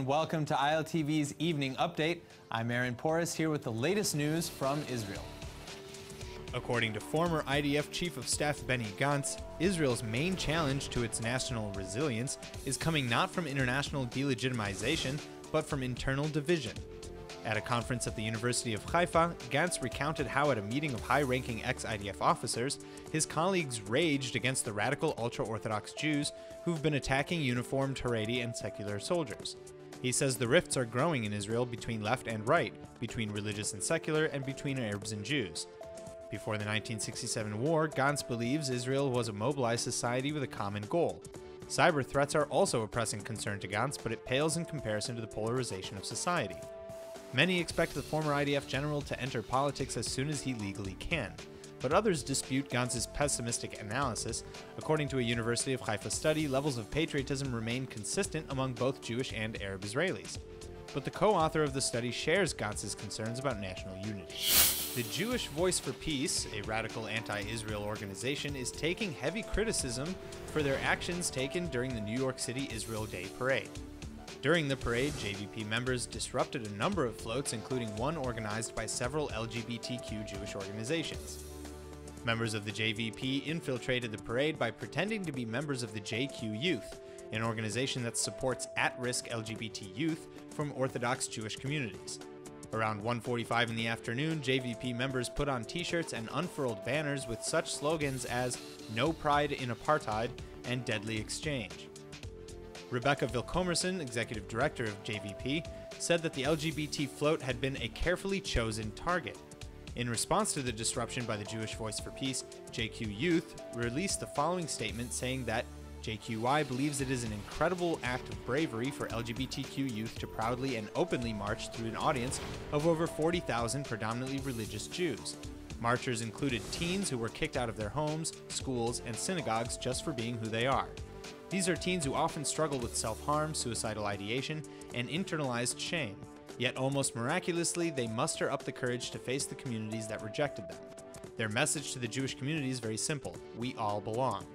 and welcome to ILTV's Evening Update. I'm Aaron Porras here with the latest news from Israel. According to former IDF Chief of Staff Benny Gantz, Israel's main challenge to its national resilience is coming not from international delegitimization, but from internal division. At a conference at the University of Haifa, Gantz recounted how at a meeting of high-ranking ex-IDF officers, his colleagues raged against the radical ultra-Orthodox Jews who've been attacking uniformed Haredi and secular soldiers. He says the rifts are growing in Israel between left and right, between religious and secular, and between Arabs and Jews. Before the 1967 war, Gantz believes Israel was a mobilized society with a common goal. Cyber threats are also a pressing concern to Gantz, but it pales in comparison to the polarization of society. Many expect the former IDF general to enter politics as soon as he legally can, but others dispute Gantz's pessimistic analysis. According to a University of Haifa study, levels of patriotism remain consistent among both Jewish and Arab Israelis. But the co-author of the study shares Gantz's concerns about national unity. The Jewish Voice for Peace, a radical anti-Israel organization, is taking heavy criticism for their actions taken during the New York City Israel Day parade. During the parade, JVP members disrupted a number of floats, including one organized by several LGBTQ Jewish organizations. Members of the JVP infiltrated the parade by pretending to be members of the JQ Youth, an organization that supports at-risk LGBT youth from Orthodox Jewish communities. Around 1:45 in the afternoon, JVP members put on t-shirts and unfurled banners with such slogans as "No Pride in Apartheid" and "Deadly Exchange." Rebecca Vilkomerson, executive director of JVP, said that the LGBT float had been a carefully chosen target. In response to the disruption by the Jewish Voice for Peace, JQ Youth released the following statement saying that JQY believes it is an incredible act of bravery for LGBTQ youth to proudly and openly march through an audience of over 40,000 predominantly religious Jews. Marchers included teens who were kicked out of their homes, schools, and synagogues just for being who they are. These are teens who often struggle with self-harm, suicidal ideation, and internalized shame. Yet almost miraculously, they muster up the courage to face the communities that rejected them. Their message to the Jewish community is very simple: we all belong.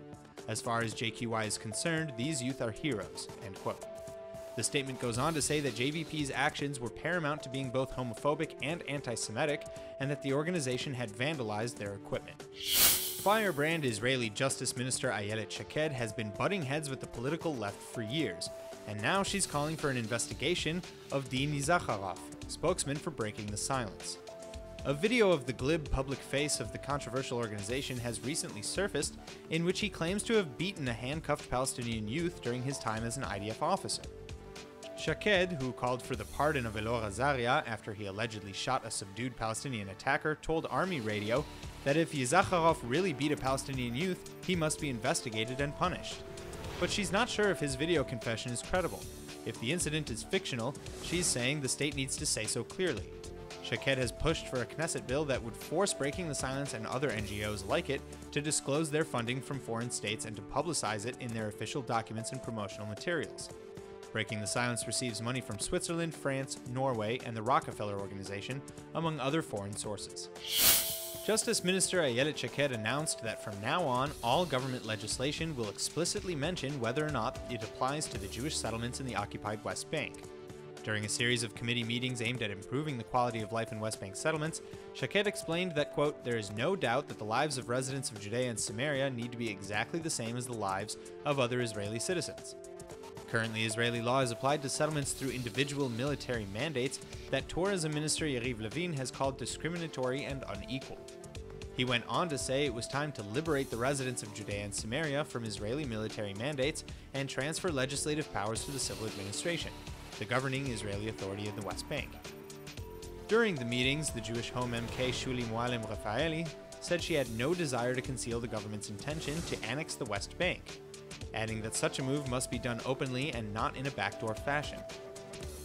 As far as JQY is concerned, these youth are heroes, end quote. The statement goes on to say that JVP's actions were paramount to being both homophobic and anti-Semitic, and that the organization had vandalized their equipment. Firebrand Israeli Justice Minister Ayelet Shaked has been butting heads with the political left for years, and now she's calling for an investigation of Dini Zakharov, spokesman for breaking the silence. A video of the glib public face of the controversial organization has recently surfaced, in which he claims to have beaten a handcuffed Palestinian youth during his time as an IDF officer. Shaked, who called for the pardon of Elor Azaria after he allegedly shot a subdued Palestinian attacker, told Army Radio that if Zakharov really beat a Palestinian youth, he must be investigated and punished. But she's not sure if his video confession is credible. If the incident is fictional, she's saying the state needs to say so clearly. Shaked has pushed for a Knesset bill that would force Breaking the Silence and other NGOs like it to disclose their funding from foreign states and to publicize it in their official documents and promotional materials. Breaking the Silence receives money from Switzerland, France, Norway, and the Rockefeller Organization, among other foreign sources. Justice Minister Ayelet Shaked announced that from now on, all government legislation will explicitly mention whether or not it applies to the Jewish settlements in the occupied West Bank. During a series of committee meetings aimed at improving the quality of life in West Bank settlements, Shaked explained that, quote, "There is no doubt that the lives of residents of Judea and Samaria need to be exactly the same as the lives of other Israeli citizens." Currently, Israeli law is applied to settlements through individual military mandates that Tourism Minister Yariv Levin has called discriminatory and unequal. He went on to say it was time to liberate the residents of Judea and Samaria from Israeli military mandates and transfer legislative powers to the civil administration, the governing Israeli authority in the West Bank. During the meetings, the Jewish Home MK Shuli Moalem-Rafaeli said she had no desire to conceal the government's intention to annex the West Bank, adding that such a move must be done openly and not in a backdoor fashion.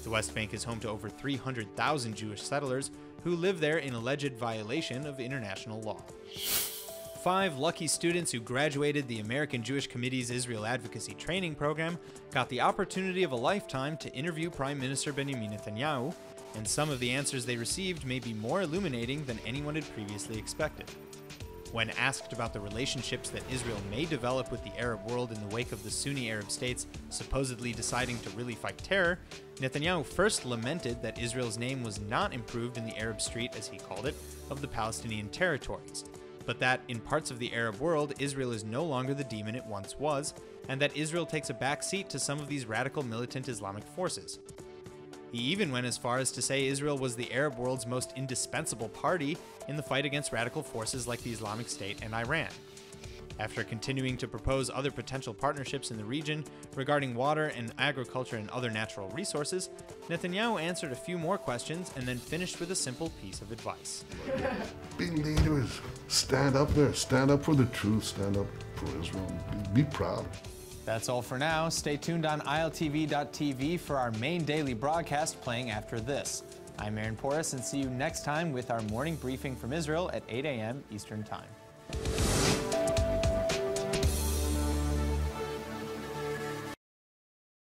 The West Bank is home to over 300,000 Jewish settlers who live there in alleged violation of international law. 5 lucky students who graduated the American Jewish Committee's Israel Advocacy Training Program got the opportunity of a lifetime to interview Prime Minister Benjamin Netanyahu, and some of the answers they received may be more illuminating than anyone had previously expected. When asked about the relationships that Israel may develop with the Arab world in the wake of the Sunni Arab states supposedly deciding to really fight terror, Netanyahu first lamented that Israel's name was not improved in the Arab Street, as he called it, of the Palestinian territories, but that in parts of the Arab world, Israel is no longer the demon it once was, and that Israel takes a back seat to some of these radical militant Islamic forces. He even went as far as to say Israel was the Arab world's most indispensable party in the fight against radical forces like the Islamic State and Iran. After continuing to propose other potential partnerships in the region regarding water and agriculture and other natural resources, Netanyahu answered a few more questions and then finished with a simple piece of advice. Be leaders. Stand up there. Stand up for the truth. Stand up for Israel. Be proud. That's all for now. Stay tuned on ILTV.tv for our main daily broadcast playing after this. I'm Aaron Porras, and see you next time with our morning briefing from Israel at 8 a.m. Eastern Time.